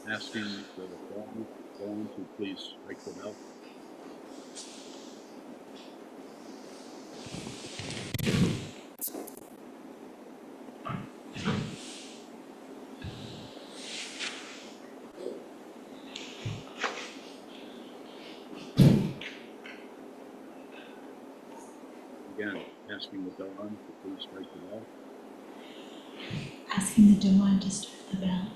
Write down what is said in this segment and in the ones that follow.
Asking for the phone to please strike the bell. Again, asking the Dawn to please strike the bell. Asking the Dawn to strike the bell.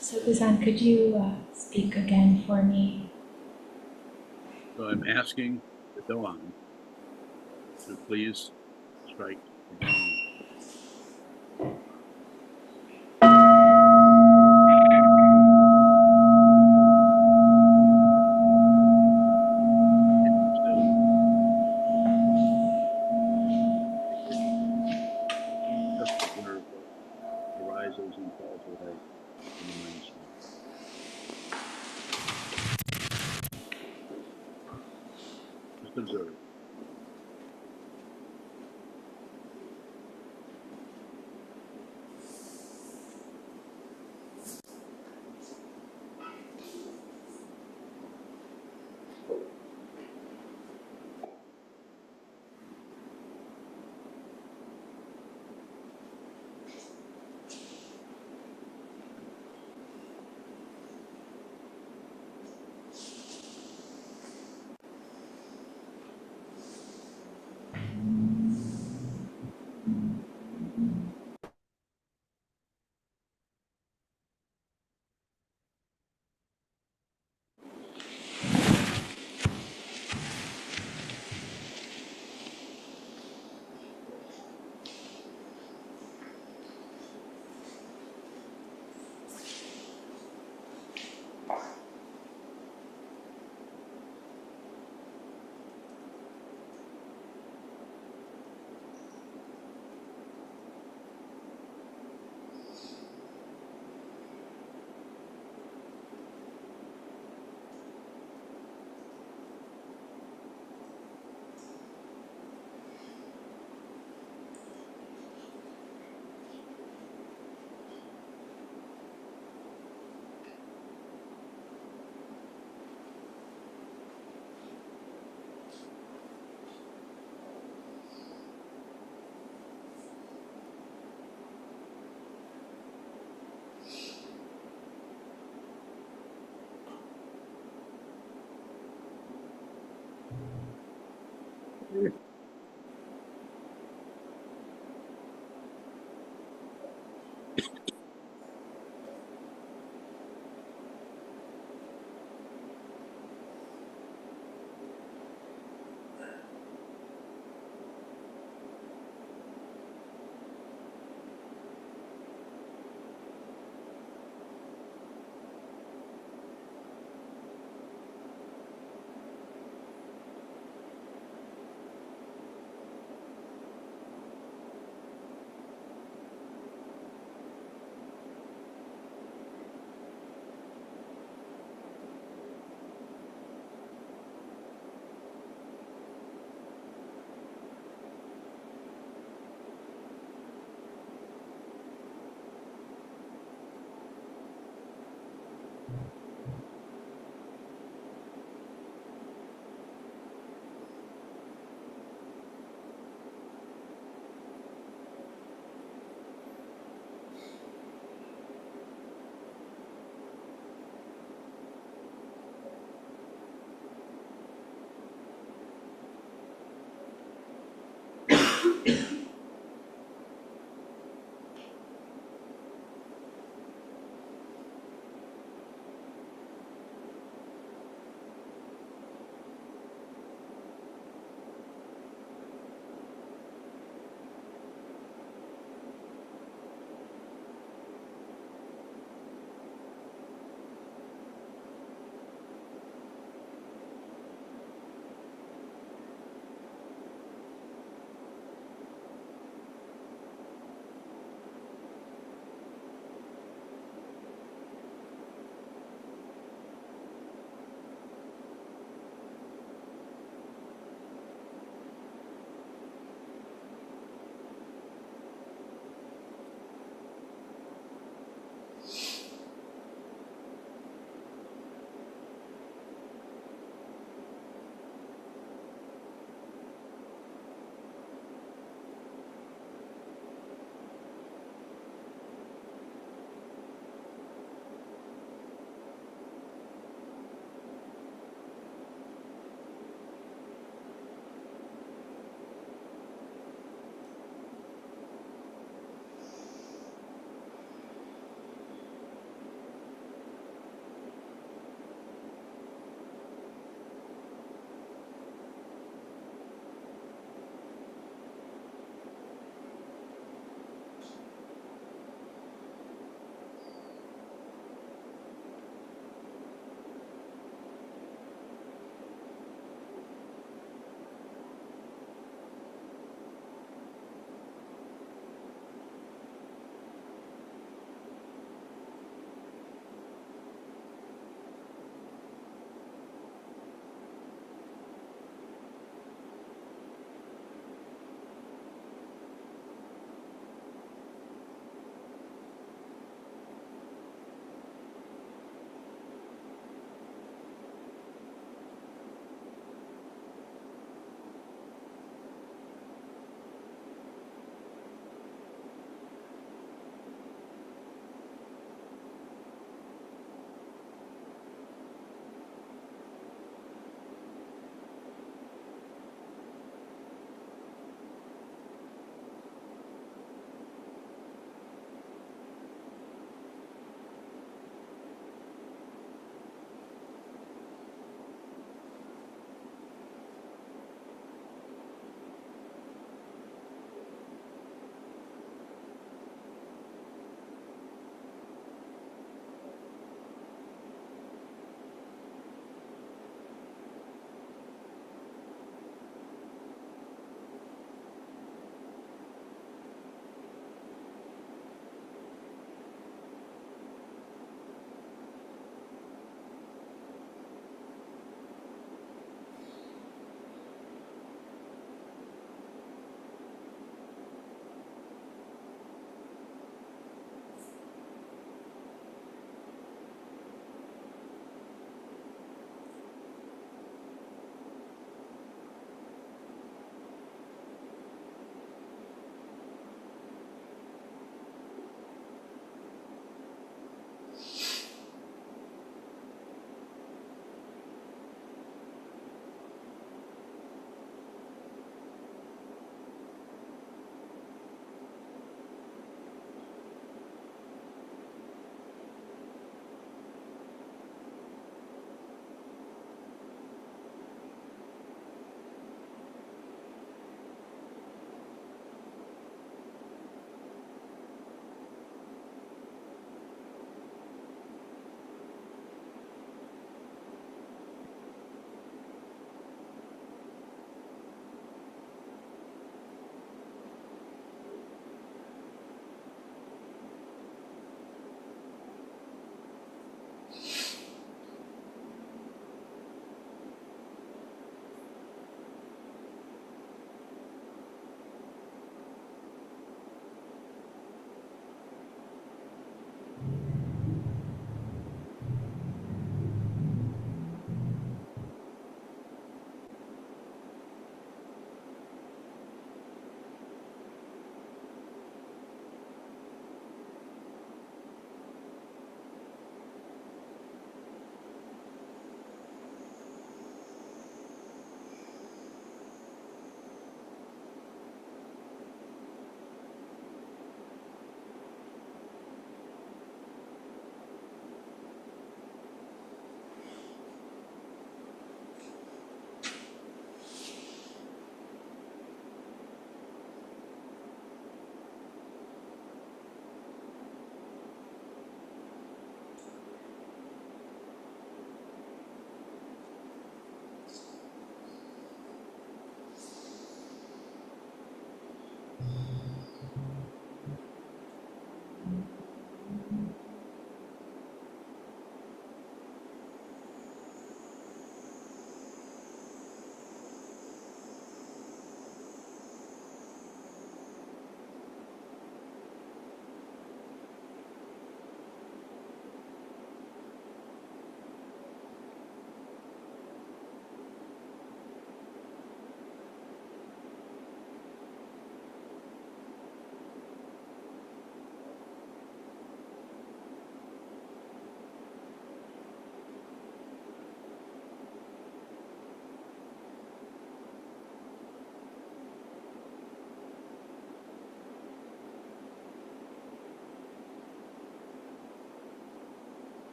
Sokuzan, could you speak again for me? So I'm asking the Dawn So please strike the gong. Just observe what arises and falls away in the mind stream. Just observe.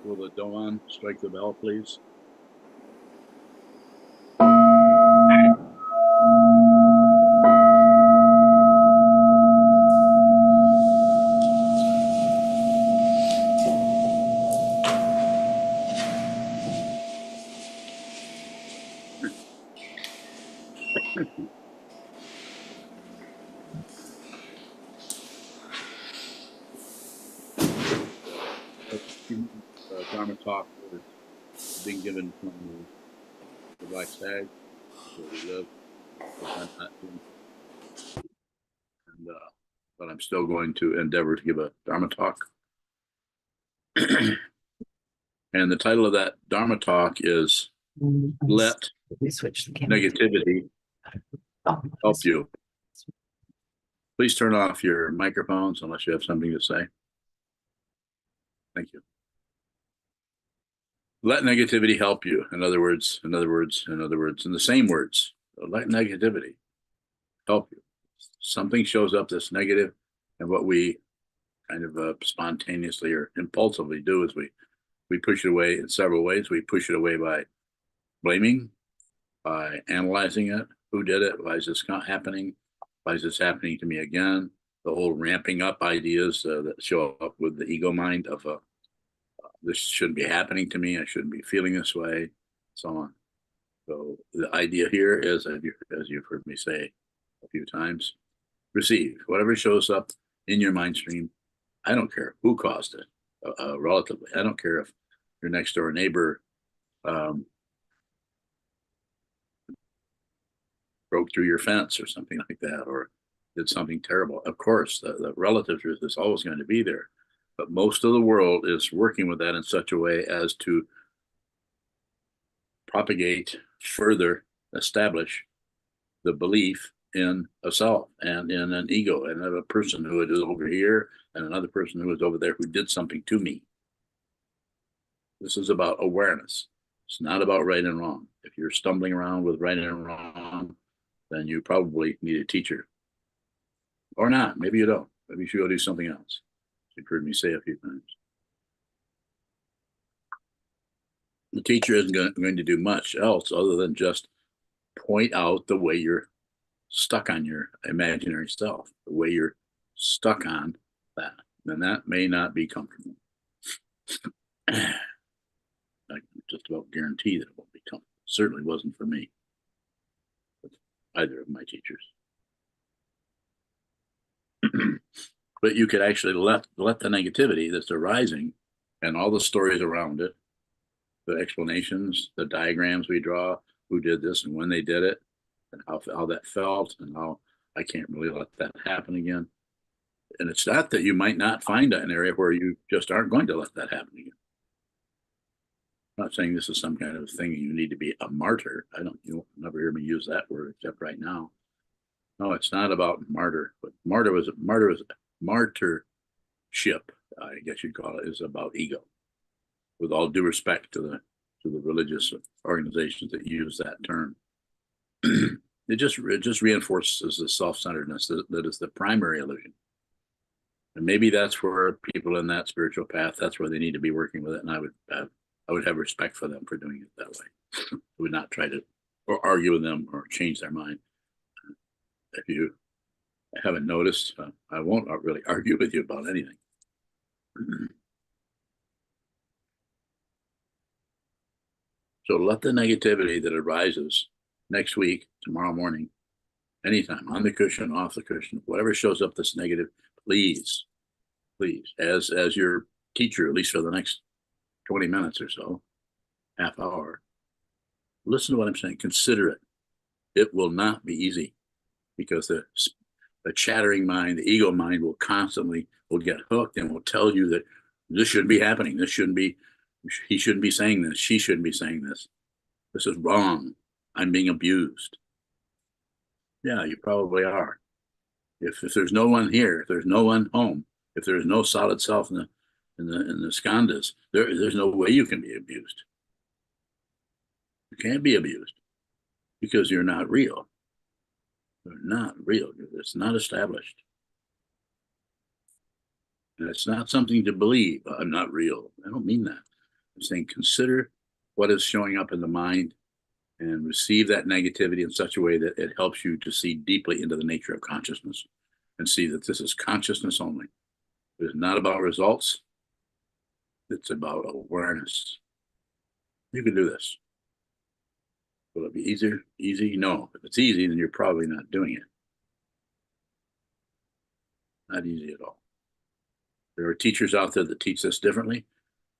Will the Doan strike the bell, please? Dharma talk was being given from the Black Stag, where we live. And, but I'm still going to endeavor to give a Dharma talk. And the title of that Dharma talk is Let We switched the camera. Negativity Oh, Help You. Please turn off your microphones unless you have something to say. Thank you. Let negativity help you. In other words, in the same words. Let negativity help you. Something shows up that's negative, and what we kind of spontaneously or impulsively do is we push it away in several ways. We push it away by blaming, by analyzing it. Who did it? Why is this not happening? Why is this happening to me again? The whole ramping up ideas that show up with the ego mind of this shouldn't be happening to me. I shouldn't be feeling this way, so on. So the idea here is, as you've heard me say a few times, receive whatever shows up in your mind stream. I don't care who caused it, relatively. I don't care if your next door neighbor broke through your fence or something like that, or did something terrible. Of course, the relative truth is always going to be there. But most of the world is working with that in such a way as to propagate, further establish the belief in a self and in an ego and of a person who is over here and another person who is over there who did something to me. This is about awareness. It's not about right and wrong. If you're stumbling around with right and wrong, then you probably need a teacher. Or not. Maybe you don't. Maybe you should go do something else. You've heard me say a few times. The teacher isn't going to do much else other than just point out the way you're stuck on your imaginary self, the way you're stuck on that. And that may not be comfortable. I can just about guarantee that it won't be comfortable. It certainly wasn't for me, either of my teachers. But you could actually let the negativity that's arising and all the stories around it, the explanations, the diagrams we draw, who did this and when they did it, and how that felt, and how I can't really let that happen again. And it's not that you might not find an area where you just aren't going to let that happen again. I'm not saying this is some kind of thing you need to be a martyr. You'll never hear me use that word except right now. No, it's not about martyr, but martyrship, I guess you'd call it, is about ego. With all due respect to the religious organizations that use that term, it just reinforces the self-centeredness that is the primary illusion. And maybe that's where people in that spiritual path, that's where they need to be working with it. And I would have respect for them for doing it that way. I would not try to or argue with them or change their mind. If you haven't noticed, I won't really argue with you about anything. So let the negativity that arises next week, tomorrow morning, anytime, on the cushion, off the cushion, whatever shows up that's negative, please, as your teacher, at least for the next 20 minutes or so, half hour, listen to what I'm saying, consider it. It will not be easy, because the chattering mind, the ego mind will get hooked and will tell you that this shouldn't be happening. This shouldn't be, he shouldn't be saying this. She shouldn't be saying this. This is wrong. I'm being abused. Yeah, you probably are. If there's no one here, if there's no one home, if there's no solid self in the skandhas, there's no way you can be abused. You can't be abused because you're not real. You're not real. It's not established. And it's not something to believe. I'm not real. I don't mean that. I'm saying consider what is showing up in the mind and receive that negativity in such a way that it helps you to see deeply into the nature of consciousness and see that this is consciousness only. It's not about results. It's about awareness. You can do this. Will it be easier? Easy? No. If it's easy, then you're probably not doing it. Not easy at all. There are teachers out there that teach this differently.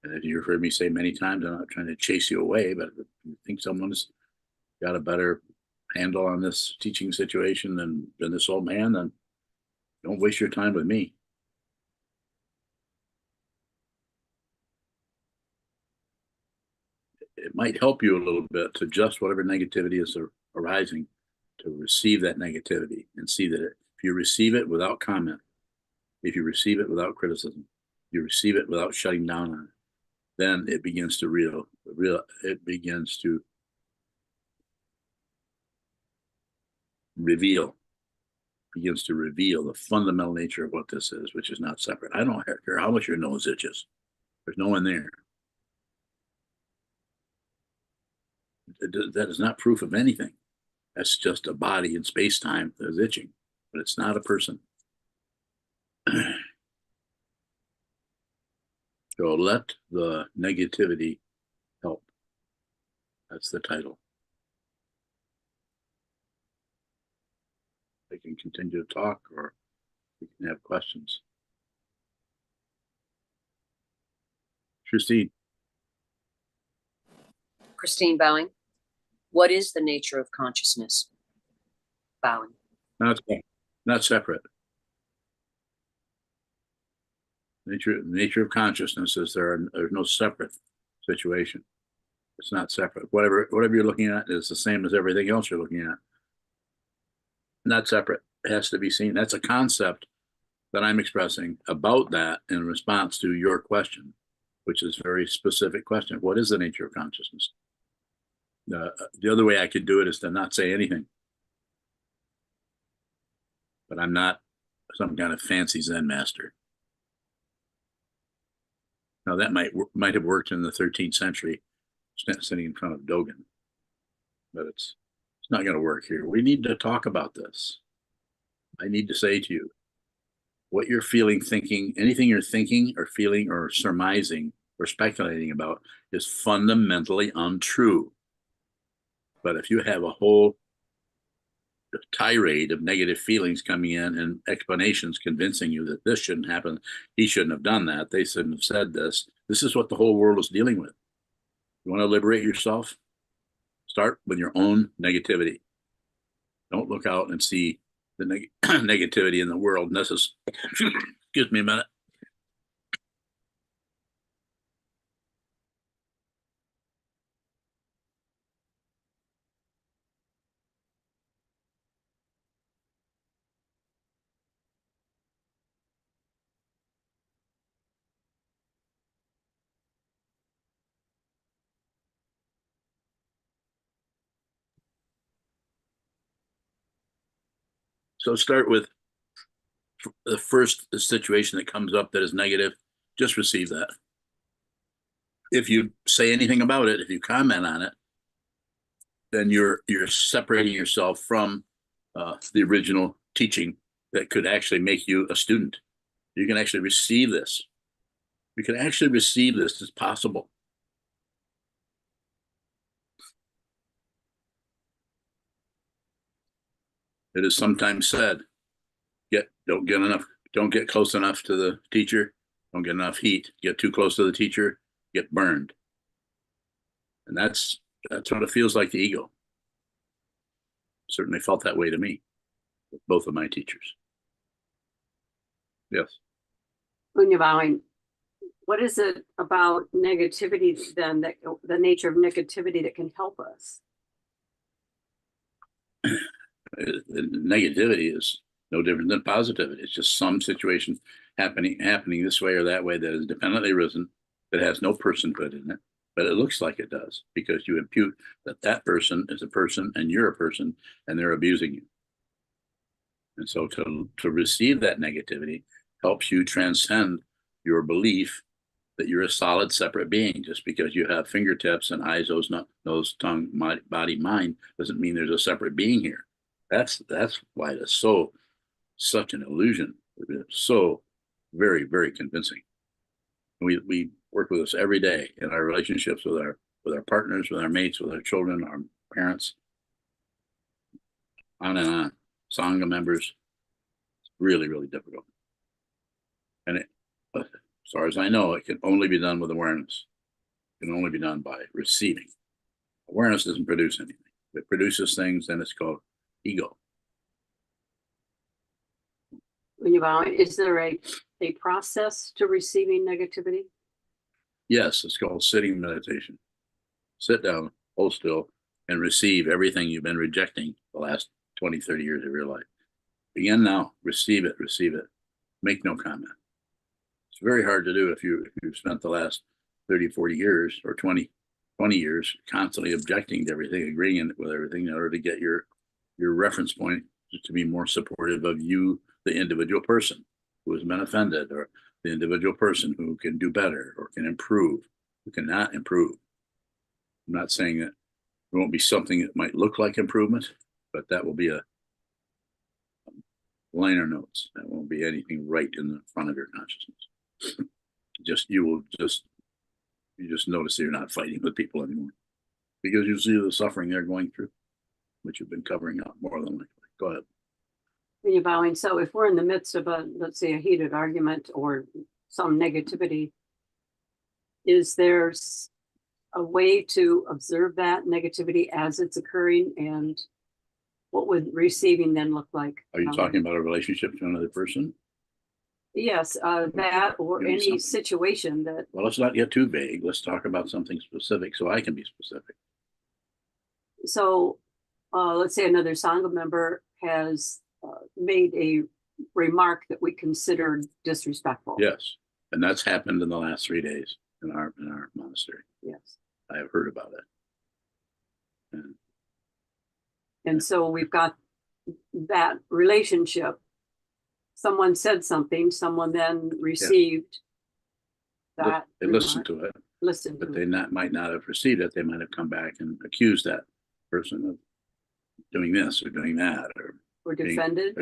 And as you've heard me say many times, I'm not trying to chase you away, but if you think someone's got a better handle on this teaching situation than this old man, then don't waste your time with me. it might help you a little bit to adjust whatever negativity is arising, to receive that negativity and see that if you receive it without comment, if you receive it without criticism, you receive it without shutting down on it, then it begins to begins to reveal the fundamental nature of what this is, which is not separate. I don't care how much your nose itches. There's no one there. That is not proof of anything. That's just a body in space-time that is itching, but it's not a person. So let the negativity help. That's the title. I can continue to talk, or we can have questions. Christine bowing. What is the nature of consciousness? Bowing. Not separate. Nature of consciousness is there's no separate situation. It's not separate. Whatever you're looking at is the same as everything else you're looking at. Not separate. It has to be seen. That's a concept that I'm expressing about that in response to your question, which is a very specific question. What is the nature of consciousness? The other way I could do it is to not say anything. But I'm not some kind of fancy Zen master. Now that might have worked in the 13th century, sitting in front of Dogen, but it's not going to work here. We need to talk about this. I need to say to you, what you're feeling, thinking, anything you're thinking or feeling or surmising or speculating about is fundamentally untrue. But if you have a whole tirade of negative feelings coming in and explanations convincing you that this shouldn't happen, he shouldn't have done that, they shouldn't have said this, this is what the whole world is dealing with. You want to liberate yourself? Start with your own negativity. Don't look out and see the negativity in the world. Excuse me a minute. So start with the first situation that comes up that is negative. Just receive that. If you say anything about it, if you comment on it, then you're separating yourself from the original teaching that could actually make you a student. You can actually receive this. You can actually receive this. It's possible. It is sometimes said, don't get close enough to the teacher, don't get enough heat, get too close to the teacher, get burned. And that's what it feels like, the ego. Certainly felt that way to me with both of my teachers. Yes. When you're bowing, what is it about negativity then, that the nature of negativity that can help us? Negativity is no different than positivity. It's just some situation happening this way or that way that is dependently risen, that has no personhood in it, but it looks like it does because you impute that person is a person and you're a person and they're abusing you. And so to receive that negativity helps you transcend your belief that you're a solid, separate being. Just because you have fingertips and eyes, nose, tongue, body, mind doesn't mean there's a separate being here. That's why it's such an illusion. It's so very, very convincing. We work with this every day in our relationships with our partners, with our mates, with our children, our parents, on and on. Sangha members. It's really, really difficult. And as far as I know, it can only be done with awareness. It can only be done by receiving. Awareness doesn't produce anything. If it produces things, then it's called ego. When you're bowing, is there a process to receiving negativity? Yes, it's called sitting meditation. sit down, hold still, and receive everything you've been rejecting the last 20, 30 years of your life. Begin now, receive it, make no comment. It's very hard to do if you've spent the last 30, 40 years or 20 years constantly objecting to everything, agreeing with everything in order to get your reference point to be more supportive of you, the individual person who has been offended, or the individual person who can do better or can improve, who cannot improve. I'm not saying that there won't be something that might look like improvement, but that will be a liner notes. That won't be anything right in the front of your consciousness. You just notice that you're not fighting with people anymore because you see the suffering they're going through, which you've been covering up more than likely. Go ahead. When you're bowing, so if we're in the midst of let's say a heated argument or some negativity, is there a way to observe that negativity as it's occurring, and what would receiving then look like? Are you talking about a relationship to another person? Yes, that or any situation that. Well, let's not get too vague. Let's talk about something specific so I can be specific. So let's say another Sangha member has made a remark that we considered disrespectful. Yes, and that's happened in the last 3 days in our monastery. Yes. I have heard about it. And so we've got that relationship. Someone said something, someone then received that. They listened to it, but they might not have received it. They might have come back and accused that person of doing this or doing that, or defended.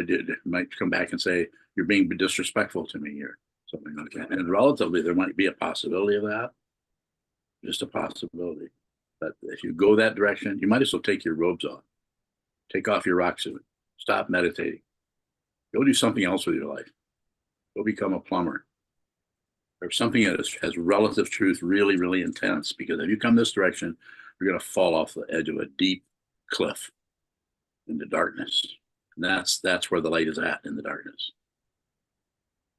Might come back and say, you're being disrespectful to me, or something like that. And relatively, there might be a possibility of that. Just a possibility. But if you go that direction, you might as well take your robes off. Take off your rock suit. Stop meditating. Go do something else with your life. Go become a plumber. Or something that has relative truth really, really intense. Because if you come this direction, you're going to fall off the edge of a deep cliff into darkness. And that's where the light is at, in the darkness.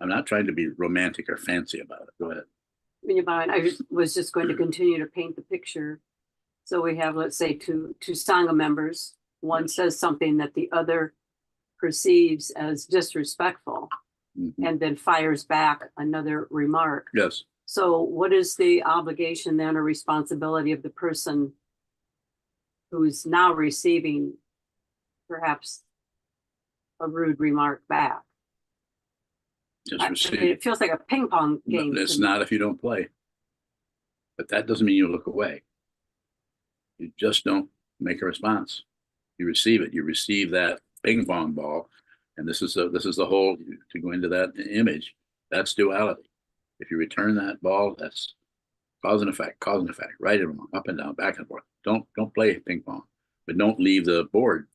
I'm not trying to be romantic or fancy about it. Go ahead. I was just going to continue to paint the picture. So we have, let's say, two Sangha members. One says something that the other perceives as disrespectful, and then fires back another remark. Yes. So what is the obligation then or responsibility of the person who's now receiving perhaps a rude remark back? It feels like a ping pong game. No, it's not if you don't play. But that doesn't mean you look away. You just don't make a response. You receive it. You receive that ping pong ball, and this is the whole, to go into that image. That's duality. If you return that ball, that's cause and effect, right and wrong, up and down, back and forth. Don't play ping pong, but don't leave the board.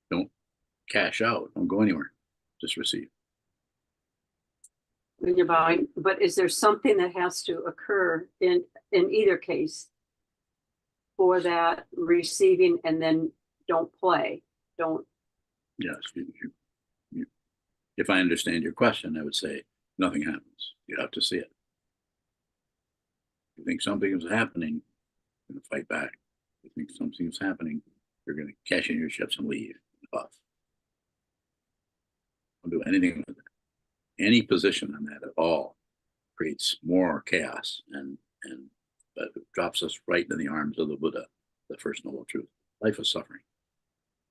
Don't cash out. Don't go anywhere. Just receive. When you're bowing, but is there something that has to occur in either case for that receiving, and then don't play, don't? Yes. If I understand your question, I would say nothing happens. You have to see it. If you think something is happening, you're going to fight back. If you think something is happening, you're going to cash in your chips and leave. Off. Don't do anything with it. Any position on that at all creates more chaos and drops us right in the arms of the Buddha, the first noble truth. Life is suffering.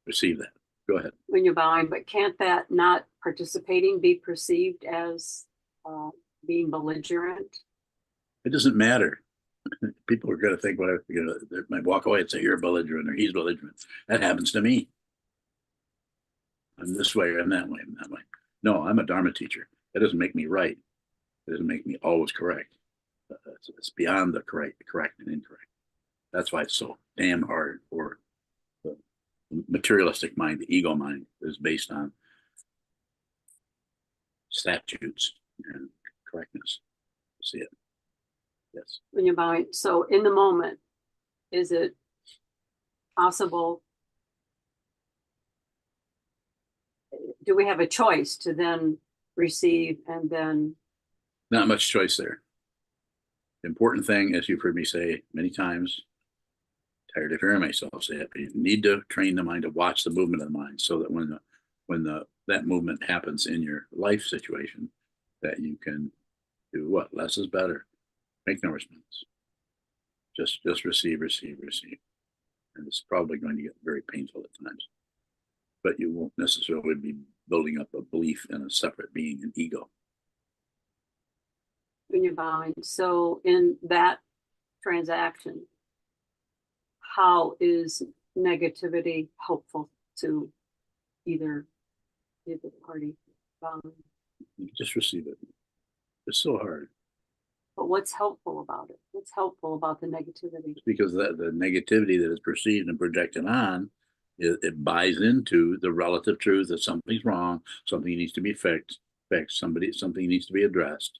Receive that. Go ahead. When you're bowing, but can't that not participating be perceived as being belligerent? It doesn't matter. People are going to think whatever. They might walk away and say you're belligerent or he's belligerent. That happens to me. I'm this way or I'm that way. No, I'm a Dharma teacher. That doesn't make me right. It doesn't make me always correct. It's beyond the correct and incorrect. That's why it's so damn hard for the materialistic mind, the ego mind, is based on statutes and correctness. See it. Yes. When you're bowing, so in the moment, is it possible? Do we have a choice to then receive and then? Not much choice there. The important thing, as you've heard me say many times, Tired of hearing myself say it, but you need to train the mind to watch the movement of the mind so that when that movement happens in your life situation, that you can do what? Less is better. Make no response. Just receive. And it's probably going to get very painful at times. But you won't necessarily be building up a belief in a separate being, an ego. When you're bowing, so in that transaction, how is negativity helpful to either party? You just receive it. It's so hard. But what's helpful about it? What's helpful about the negativity? Because the negativity that is perceived and projected on, it buys into the relative truth that something's wrong, something needs to be fixed, something needs to be addressed.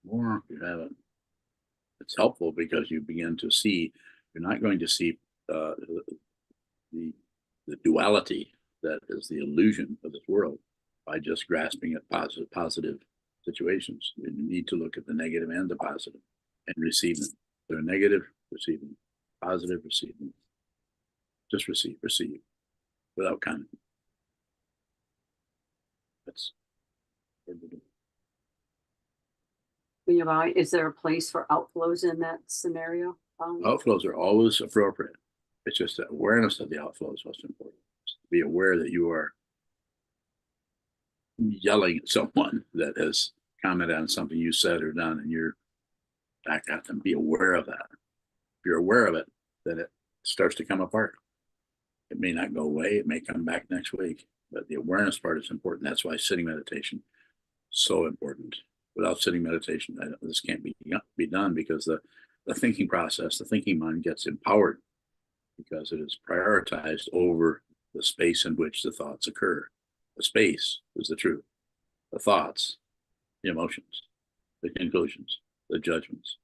Or you have it. It's helpful because you begin to see, you're not going to see the duality that is the illusion of this world by just grasping at positive situations. You need to look at the negative and the positive and receive them. They're negative, receive them. Positive, receive them. Just receive without comment. That's hard to do. When you're bowing, is there a place for outflows in that scenario? Outflows are always appropriate. It's just that awareness of the outflow is most important. Be aware that you are yelling at someone that has commented on something you said or done, and you're back at them. Be aware of that. If you're aware of it, then it starts to come apart. It may not go away. It may come back next week, but the awareness part is important. That's why sitting meditation is so important. Without sitting meditation, this can't be done, because the thinking process, the thinking mind gets empowered because it is prioritized over the space in which the thoughts occur. The space is the truth. The thoughts, the emotions, the conclusions, the judgments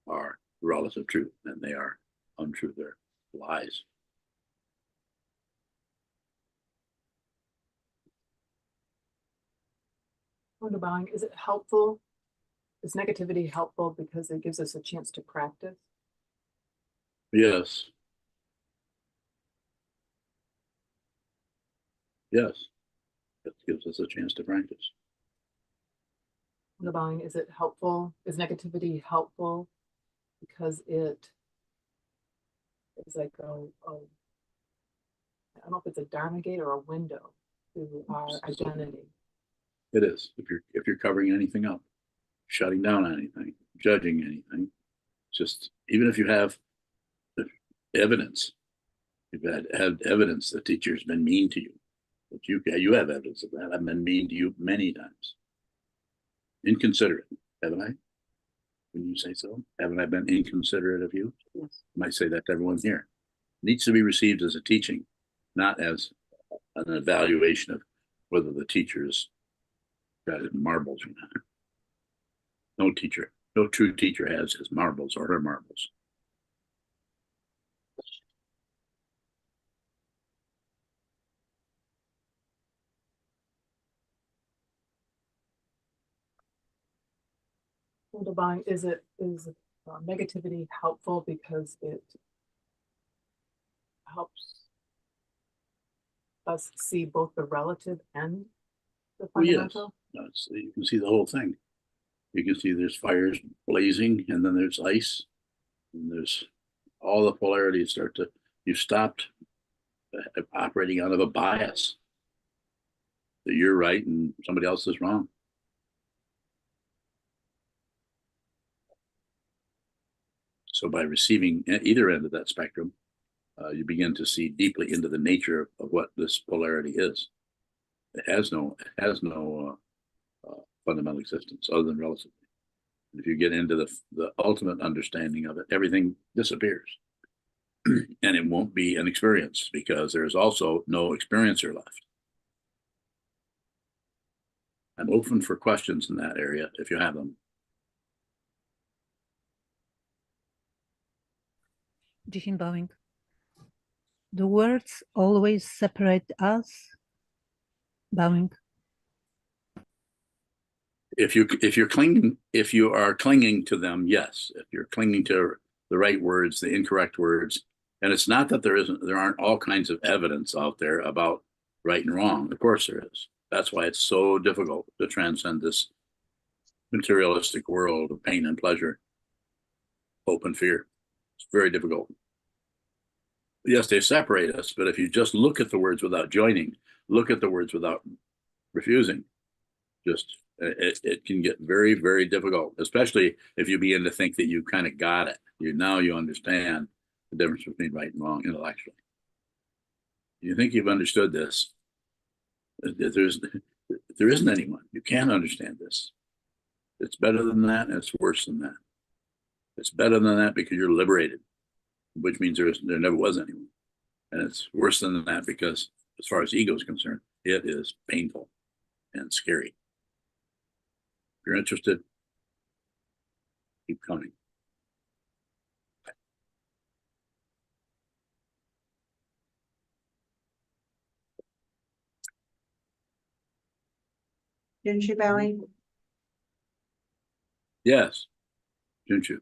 are relative truth, and they are untrue. They're lies. Bowing, is it helpful? Is negativity helpful because it gives us a chance to practice? Yes. Yes. It gives us a chance to practice. Bowing, is it helpful? Is negativity helpful because it is like I don't know if it's a Dharma gate or a window to our identity. It is. If you're covering anything up, shutting down anything, judging anything, just even if you have evidence, you've had evidence the teacher's been mean to you, but you have evidence of that. I've been mean to you many times. Inconsiderate, haven't I? When you say so, haven't I been inconsiderate of you? Yes. I might say that to everyone here. It needs to be received as a teaching, not as an evaluation of whether the teacher's got his marbles or not. No true teacher has his marbles or her marbles. Bowing, is negativity helpful because it helps us see both the relative and the fundamental? Yes. You can see the whole thing. You can see there's fires blazing, and then there's ice, and there's all the polarities you stopped operating out of a bias that you're right and somebody else is wrong. So by receiving either end of that spectrum, you begin to see deeply into the nature of what this polarity is. It has no fundamental existence other than relativity. If you get into the ultimate understanding of it, everything disappears. And it won't be an experience, because there is also no experiencer left. I'm open for questions in that area if you have them. Bowing. The words always separate us. Bowing. if you are clinging to them, yes. If you're clinging to the right words, the incorrect words, and it's not that there aren't all kinds of evidence out there about right and wrong. Of course there is. That's why it's so difficult to transcend this materialistic world of pain and pleasure, hope and fear. It's very difficult. Yes, they separate us, but if you just look at the words without joining, look at the words without refusing, just it can get very, very difficult, especially if you begin to think that you kind of got it. Now you understand the difference between right and wrong intellectually. You think you've understood this. There isn't anyone. You can't understand this. It's better than that, and it's worse than that. It's better than that because you're liberated, which means there never was anyone. And it's worse than that because, as far as ego is concerned, it is painful and scary. If you're interested, keep coming. Junshi bowing. Yes, Junshu.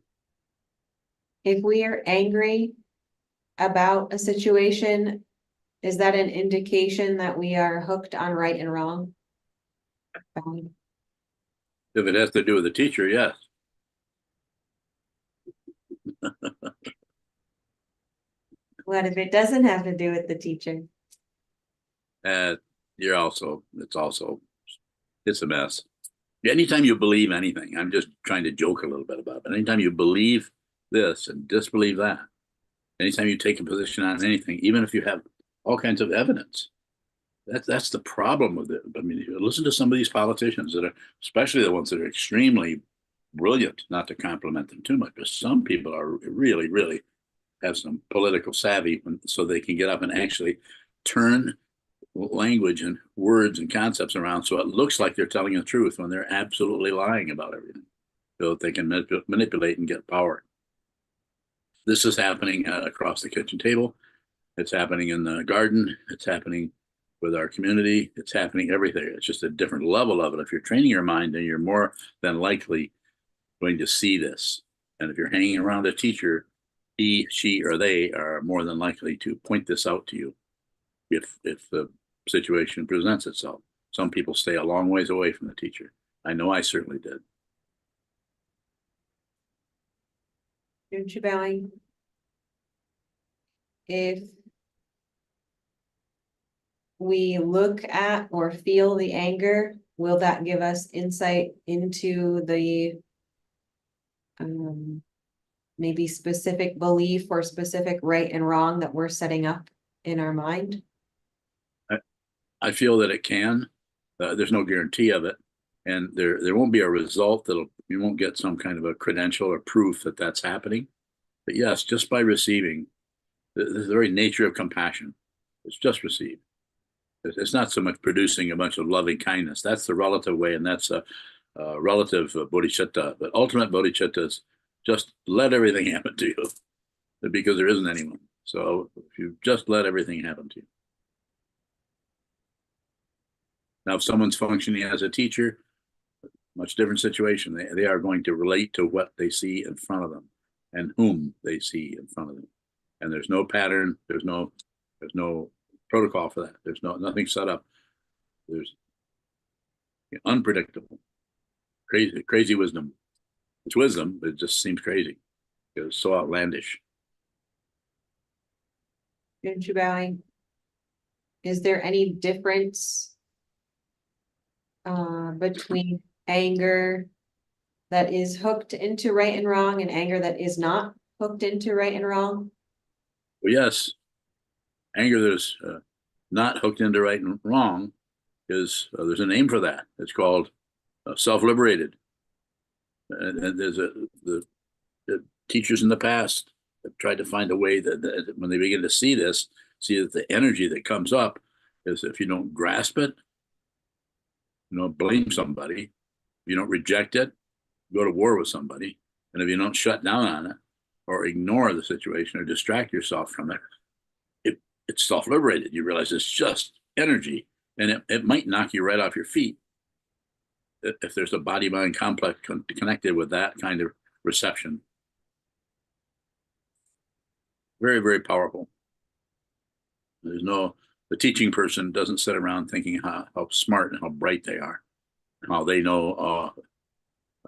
If we are angry about a situation, is that an indication that we are hooked on right and wrong? Bowing. If it has to do with the teacher, yes. What if it doesn't have to do with the teacher? It's a mess. Anytime you believe anything, I'm just trying to joke a little bit about it, but anytime you believe this and disbelieve that, anytime you take a position on anything, even if you have all kinds of evidence, that's the problem with it. I mean, if you listen to some of these politicians that are, especially the ones that are extremely brilliant, not to compliment them too much, but some people are really, really have some political savvy, so they can get up and actually turn language and words and concepts around so it looks like they're telling the truth when they're absolutely lying about everything, so that they can manipulate and get power. This is happening across the kitchen table. It's happening in the garden. It's happening with our community. It's happening everything. It's just a different level of it. If you're training your mind, then you're more than likely going to see this. And if you're hanging around a teacher, he, she, or they are more than likely to point this out to you if the situation presents itself. Some people stay a long ways away from the teacher. I know I certainly did. Junshi bowing. If we look at or feel the anger, will that give us insight into the maybe specific belief or specific right and wrong that we're setting up in our mind? I feel that it can. There's no guarantee of it, and there won't be a result you won't get some kind of a credential or proof that that's happening. But yes, just by receiving, the very nature of compassion, it's just received. It's not so much producing a bunch of loving kindness. That's the relative way, and that's a relative bodhicitta. But ultimate bodhicitta is just let everything happen to you, because there isn't anyone. So if you just let everything happen to you. Now, if someone's functioning as a teacher, much different situation. They are going to relate to what they see in front of them and whom they see in front of them. And there's no pattern. There's no protocol for that. There's nothing set up. There's unpredictable, crazy wisdom. It's wisdom, but it just seems crazy. It's so outlandish. Junshi bowing. Is there any difference between anger that is hooked into right and wrong and anger that is not hooked into right and wrong? Well, yes, anger that is not hooked into right and wrong is there's a name for that. It's called self-liberated. And there's the teachers in the past have tried to find a way that when they begin to see this, see that the energy that comes up is, if you don't grasp it, you don't blame somebody, if you don't reject it, go to war with somebody, and if you don't shut down on it or ignore the situation or distract yourself from it, it's self-liberated. You realize it's just energy, and it might knock you right off your feet. if there's a body-mind complex connected with that kind of reception. Very, very powerful. The teaching person doesn't sit around thinking how smart and how bright they are, and how they know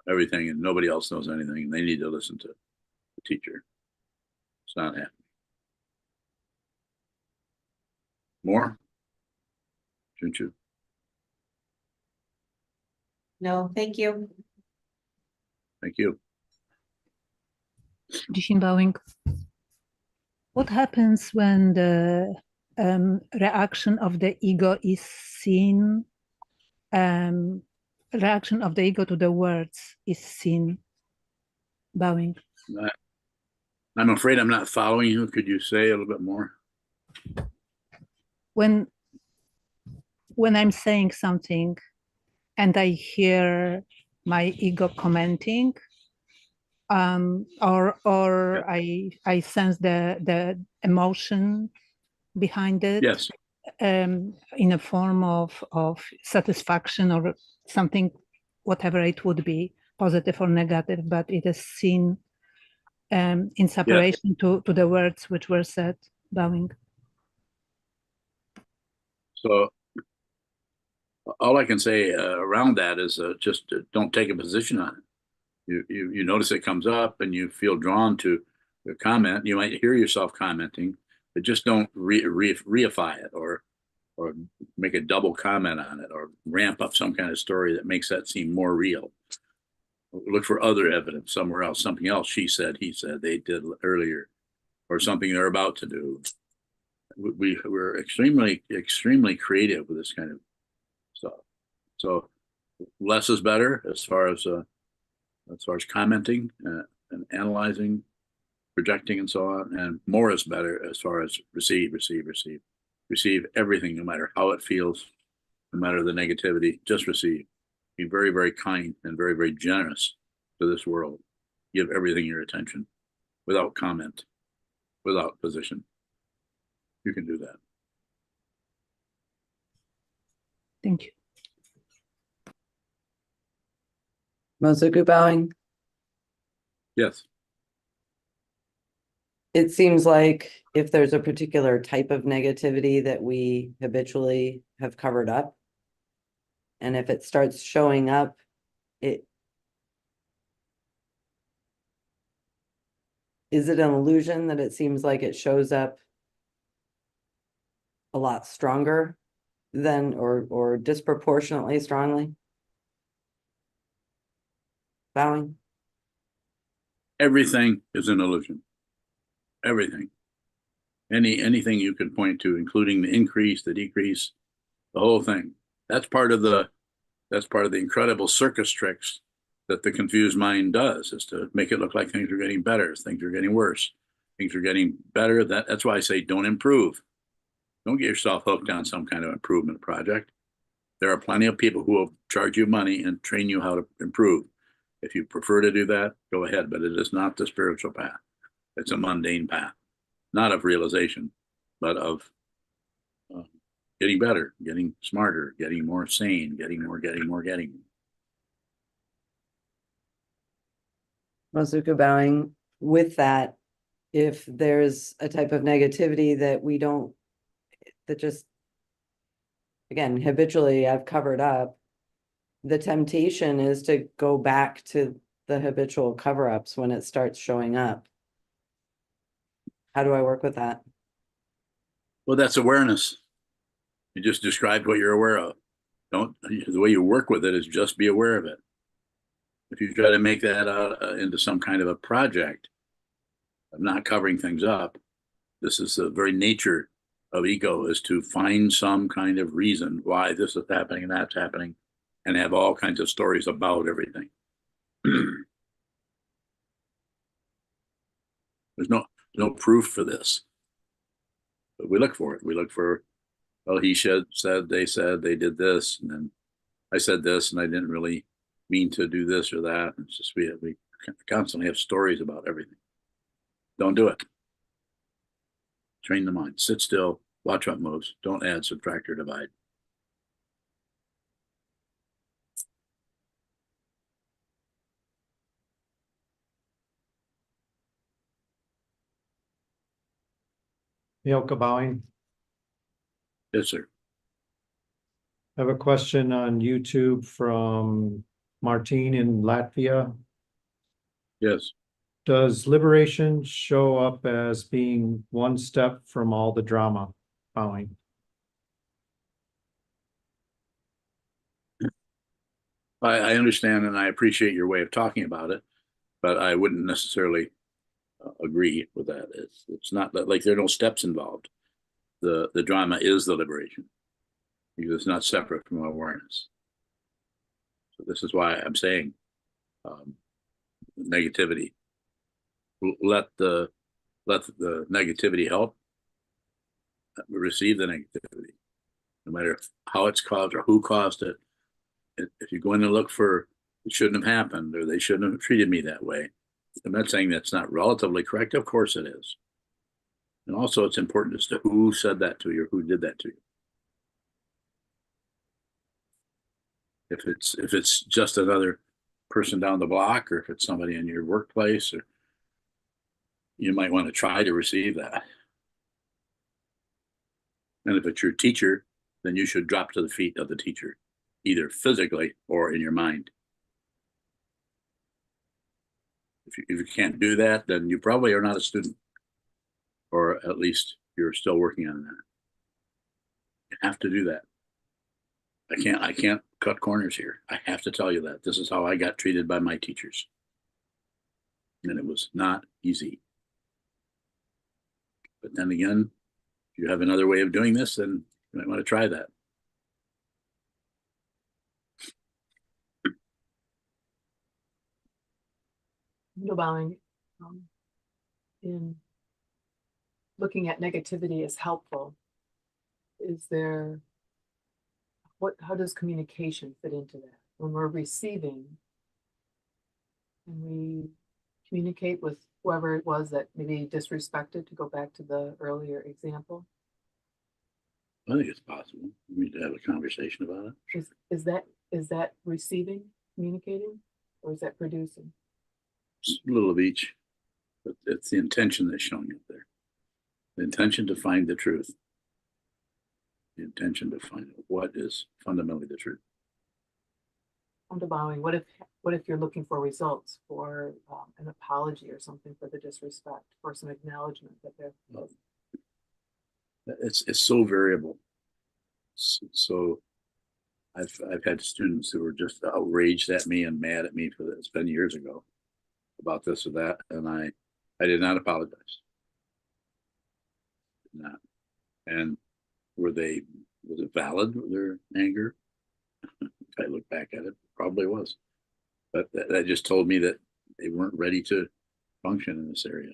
everything and nobody else knows anything, and they need to listen to the teacher. It's not happening. More? Shouldn't you? No, thank you. Thank you. Jishin bowing. What happens when the reaction of the ego is seen? Reaction of the ego to the words is seen. Bowing. I'm afraid I'm not following you. Could you say a little bit more? When I'm saying something and I hear my ego commenting, or yeah. I sense the emotion behind it, yes, in a form of satisfaction or something, whatever it would be, positive or negative, but it is seen in separation to the words which were said. Bowing. So all I can say around that is just don't take a position on it. You notice it comes up and you feel drawn to the comment. You might hear yourself commenting, but just don't reify it or make a double comment on it or ramp up some kind of story that makes that seem more real. Look for other evidence somewhere else, something else she said, he said, they did earlier, or something they're about to do. We're extremely creative with this kind of stuff. So less is better as far as commenting and analyzing, projecting, and so on, and more is better as far as receive everything, no matter how it feels, no matter the negativity. Just receive. Be very, very kind and very, very generous to this world. Give everything your attention, without comment, without position. You can do that. Thank you. Mozoku bowing. Yes. It seems like if there's a particular type of negativity that we habitually have covered up, and if it starts showing up, is it an illusion that it seems like it shows up a lot stronger than or disproportionately strongly? Bowing. Everything is an illusion. Everything. Anything you can point to, including the increase, the decrease, the whole thing. That's part of the incredible circus tricks that the confused mind does, is to make it look like things are getting better, things are getting worse, things are getting better. That's why I say don't improve. Don't get yourself hooked on some kind of improvement project. There are plenty of people who will charge you money and train you how to improve. If you prefer to do that, go ahead, but it is not the spiritual path. It's a mundane path, not of realization, but of getting better, getting smarter, getting more sane, getting more. Mozoku bowing. With that, if there's a type of negativity that just, again, habitually I've covered up, the temptation is to go back to the habitual cover-ups when it starts showing up. How do I work with that? Well, that's awareness. You just described what you're aware of. The way you work with it is just be aware of it. If you try to make that into some kind of a project of not covering things up, this is the very nature of ego, is to find some kind of reason why this is happening and that's happening, and have all kinds of stories about everything. There's no proof for this, but we look for it. We look for, well, he said, they did this, and then I said this, and I didn't really mean to do this or that. It's just we constantly have stories about everything. Don't do it. Train the mind. Sit still. Watch what moves. Don't add, subtract, or divide. Mielke bowing. Yes, sir. I have a question on YouTube from Martine in Latvia. Yes. Does liberation show up as being one step from all the drama? Bowing. I understand and I appreciate your way of talking about it, but I wouldn't necessarily agree with that. It's not that like there are no steps involved. The drama is the liberation because it's not separate from awareness. So this is why I'm saying negativity. Let the negativity help. Receive the negativity, no matter how it's caused or who caused it. If you're going to look for it shouldn't have happened or they shouldn't have treated me that way, I'm not saying that's not relatively correct. Of course it is. And also it's important as to who said that to you or who did that to you. If it's just another person down the block or if it's somebody in your workplace, or you might want to try to receive that. And if it's your teacher, then you should drop to the feet of the teacher, either physically or in your mind. If you can't do that, then you probably are not a student, or at least you're still working on that. You have to do that. I can't cut corners here. I have to tell you that this is how I got treated by my teachers. And it was not easy. But then again, if you have another way of doing this, then you might want to try that. Bowing, in looking at negativity is helpful. Is there, how does communication fit into that? When we're receiving, and we communicate with whoever it was that maybe disrespected, to go back to the earlier example? I think it's possible. We need to have a conversation about it. Is that receiving, communicating, or is that producing? It's a little of each, but it's the intention that's showing up there. The intention to find the truth. The intention to find what is fundamentally the truth. Bowing, what if you're looking for results, for an apology or something for the disrespect, for some acknowledgement that they're. It's so variable. So I've had students who were just outraged at me and mad at me for this. It's been years ago about this or that, and I did not apologize. Did not. And was it valid, their anger? If I look back at it, probably was. But that just told me that they weren't ready to function in this area.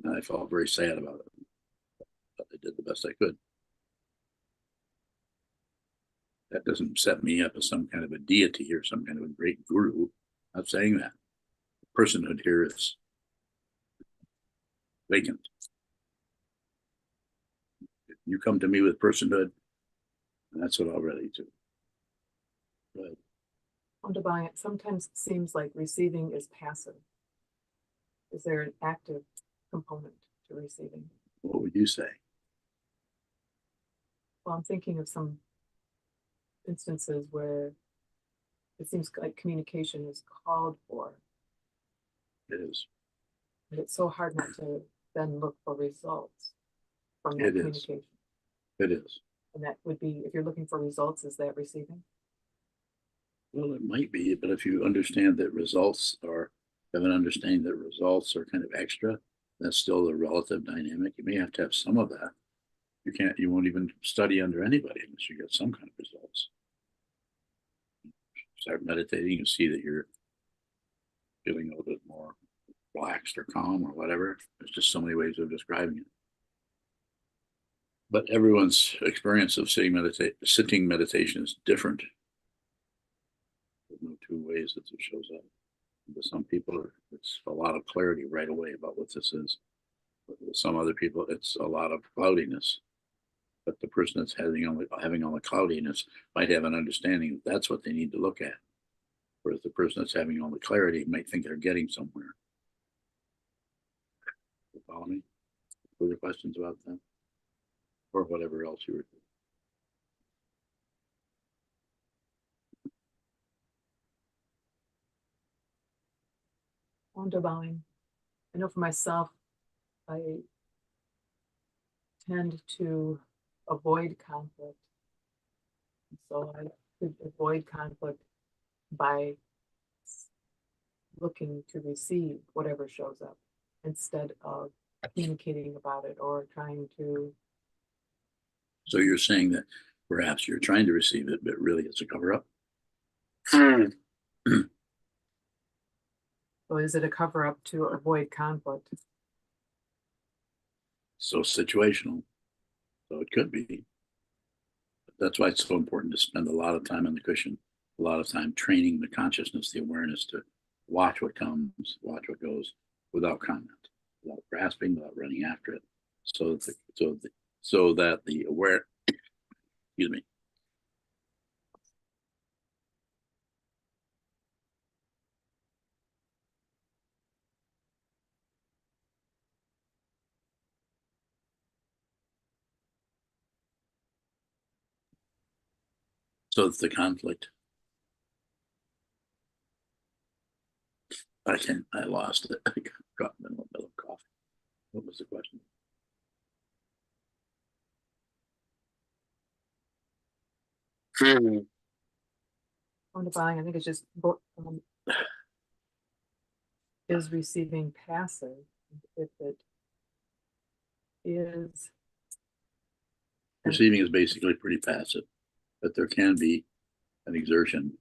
And I felt very sad about it. But I did the best I could. That doesn't set me up as some kind of a deity or some kind of a great guru. I'm not saying that. Personhood here is vacant. If you come to me with personhood, that's what I'll relate to. But Bowing, it sometimes seems like receiving is passive. Is there an active component to receiving? what would you say? Well, I'm thinking of some instances where it seems like communication is called for. It is. And it's so hard not to then look for results from that It is. communication. It is. And that would be, if you're looking for results, is that receiving? Well, it might be, but if you understand that have an understanding that results are kind of extra, that's still the relative dynamic. You may have to have some of that. You won't even study under anybody unless you get some kind of results. Start meditating and see that you're feeling a little bit more relaxed or calm or whatever. There's just so many ways of describing it. But everyone's experience of sitting meditation is different. There's no two ways that it shows up. With some people, it's a lot of clarity right away about what this is. But with some other people, it's a lot of cloudiness. But the person that's having all the cloudiness might have an understanding that that's what they need to look at. Whereas the person that's having all the clarity might think they're getting somewhere. You follow me? further questions about that? Or whatever else you were. Underbowing. I know for myself, I tend to avoid conflict. So I could avoid conflict by looking to receive whatever shows up instead of communicating about it or trying to. So you're saying that perhaps you're trying to receive it, but really it's a cover up? So is it a cover up to avoid conflict? So situational. So it could be. That's why it's so important to spend a lot of time on the cushion, a lot of time training the consciousness, the awareness to watch what comes, watch what goes without comment, without grasping, without running after it. So that the aware, excuse me. So that the conflict. I lost it. I got in the middle of coffee. What was the question? Underbowing, I think it's just is receiving passive if it is. Receiving is basically pretty passive, but there can be an exertion.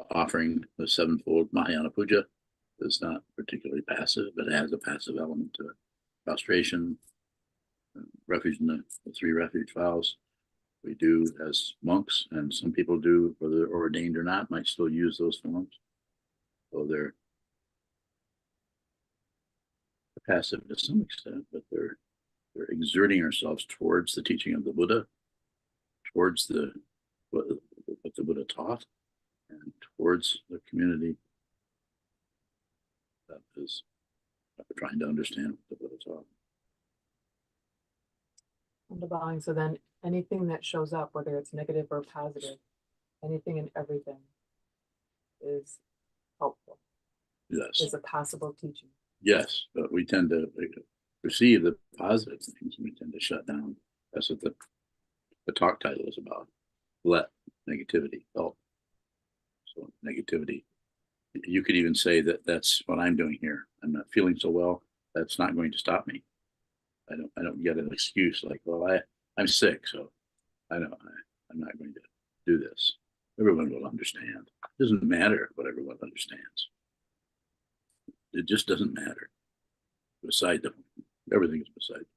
Offering the sevenfold Mahayana Puja is not particularly passive, but it has a passive element to it. Prostration, refuge in the three refuge vows. We do as monks, and some people do, whether they're ordained or not, might still use those forms. So they're passive to some extent, but they're exerting ourselves towards the teaching of the Buddha, towards what the Buddha taught, and towards the community that is trying to understand what the Buddha taught. Underbowing, so then anything that shows up, whether it's negative or positive, anything and everything is helpful. Yes. Is a possible teaching. Yes, but we tend to receive the positive things and we tend to shut down. That's what the talk title is about. Let negativity help. So negativity, you could even say that that's what I'm doing here. I'm not feeling so well. That's not going to stop me. I don't get an excuse like, well, I'm sick, so I'm not going to do this. Everyone will understand. It doesn't matter what everyone understands. It just doesn't matter. Beside them, everything is beside them.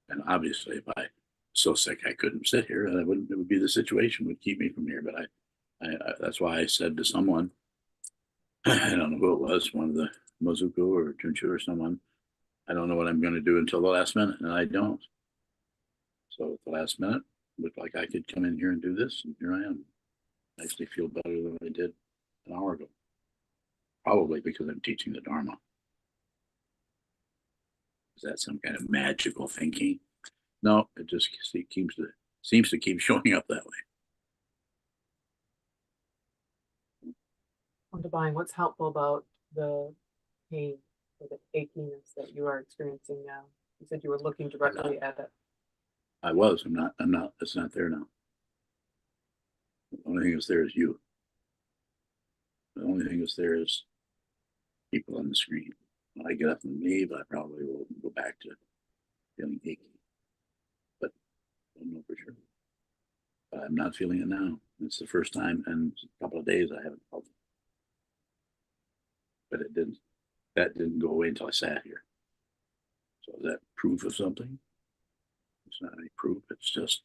And obviously, if I so sick I couldn't sit here, and it would be the situation would keep me from here. But I that's why I said to someone, I don't know who it was, one of the Mozuku or Junchu or someone, I don't know what I'm going to do until the last minute, and I don't. So at the last minute, it looked like I could come in here and do this, and here I am. I actually feel better than I did an hour ago. Probably because I'm teaching the Dharma. Is that some kind of magical thinking? No, it just seems to keep showing up that way. Underbowing, what's helpful about the pain or the achiness that you are experiencing now? You said you were looking directly at it. I was. I'm not. It's not there now. The only thing that's there is you. The only thing that's there is people on the screen. When I get up and leave, I probably will go back to feeling achy. But I don't know for sure. But I'm not feeling it now. It's the first time in a couple of days I haven't felt it. But that didn't go away until I sat here. So is that proof of something? It's not any proof. It's just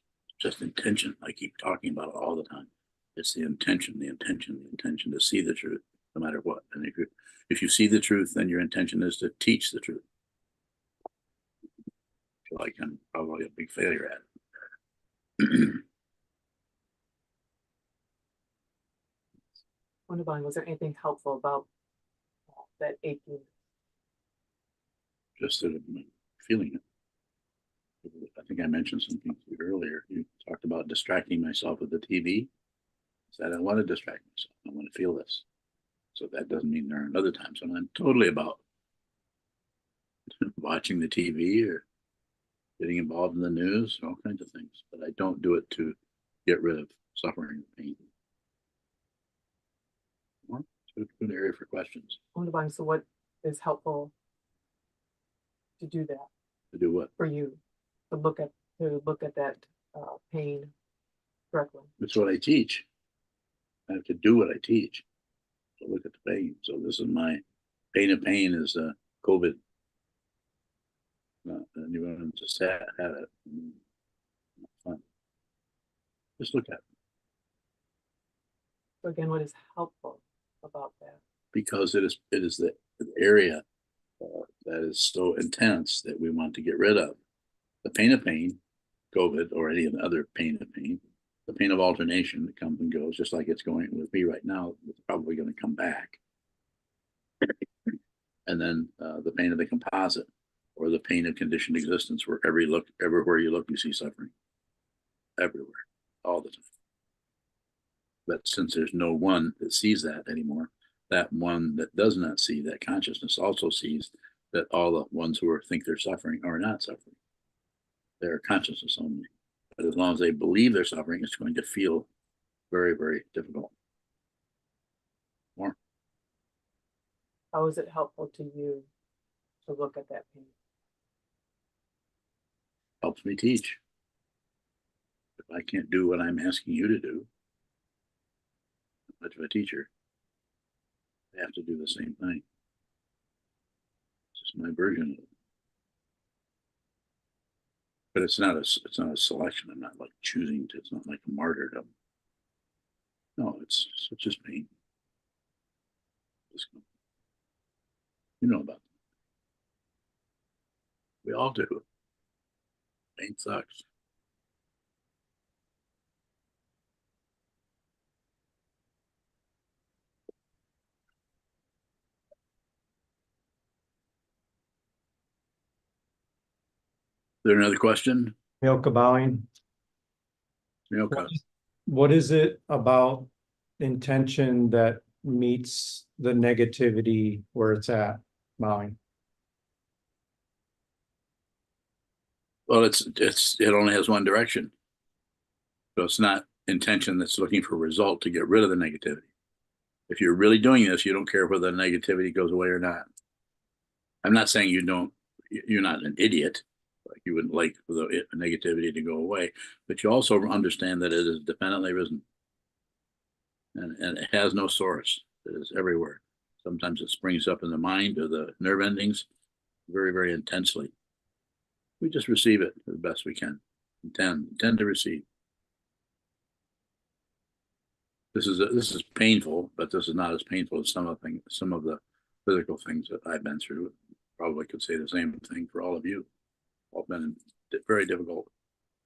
intention. I keep talking about it all the time. It's the intention to see the truth, no matter what. And if you see the truth, then your intention is to teach the truth. I feel like I'm probably a big failure at it. Underbowing, was there anything helpful about that achiness? just that I'm feeling it. I think I mentioned something to you earlier. You talked about distracting myself with the TV. I said, I want to distract myself. I want to feel this. So that doesn't mean there aren't other times when I'm totally about watching the TV or getting involved in the news, all kinds of things. But I don't do it to get rid of suffering and pain. Well, it's a good area for questions. So what is helpful to do that To do what? for you? To look at that pain correctly. That's what I teach. I have to do what I teach. So look at the pain. So this is my pain of pain is COVID. Anyone just had it. Not fun. Just look at it. So again, what is helpful about that? Because it is the area that is so intense that we want to get rid of. The pain of pain, COVID, or any other pain of pain, the pain of alternation that comes and goes, just like it's going with me right now, it's probably going to come back. And then the pain of the composite, or the pain of conditioned existence, where everywhere you look, you see suffering. Everywhere, all the time. But since there's no one that sees that anymore, that one that does not see that consciousness also sees that all the ones who think they're suffering are not suffering. They're consciousness only. But as long as they believe they're suffering, it's going to feel very, very difficult. More. How is it helpful to you to look at that pain? Helps me teach. If I can't do what I'm asking you to do, I'm much of a teacher. I have to do the same thing. It's just my version of it. But it's not a selection. I'm not like choosing to. It's not like a martyrdom. No, it's just pain. You know about it. We all do. Pain sucks. Is there another question? Milka bowing. Okay. What is it about intention that meets the negativity where it's at, bowing? Well, it only has one direction. So it's not intention that's looking for a result to get rid of the negativity. If you're really doing this, you don't care whether the negativity goes away or not. I'm not saying you're not an idiot. Like you wouldn't like for the negativity to go away, but you also understand that it is dependently risen. And it has no source. It is everywhere. Sometimes it springs up in the mind or the nerve endings very, very intensely. We just receive it the best we can. Intend to receive. This is painful, but this is not as painful as some of the physical things that I've been through. Probably could say the same thing for all of you. All been very difficult,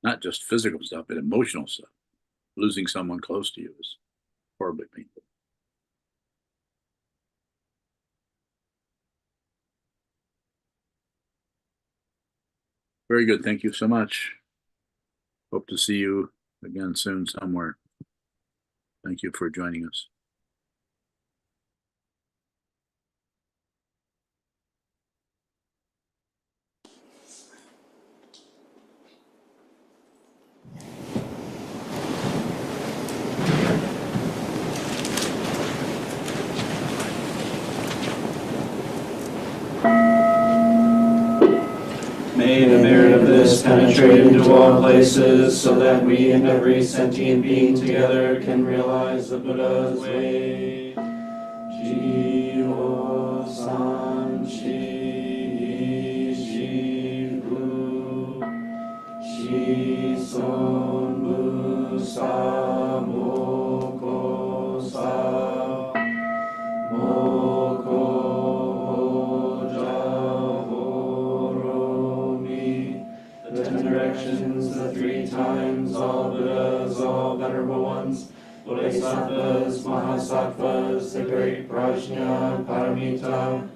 not just physical stuff, but emotional stuff. Losing someone close to you is horribly painful. Very good. Thank you so much. Hope to see you again soon somewhere. Thank you for joining us. May the merit of this penetrate into all places, so that we and every sentient being together can realize the Buddha's way. Jiho san shi jivu, shi son bu sa moko sa, moko the 10 directions, the 3 times, all Buddhas, all venerable ones, Bodhisattvas, Mahasattvas, the great Prajna, Paramita,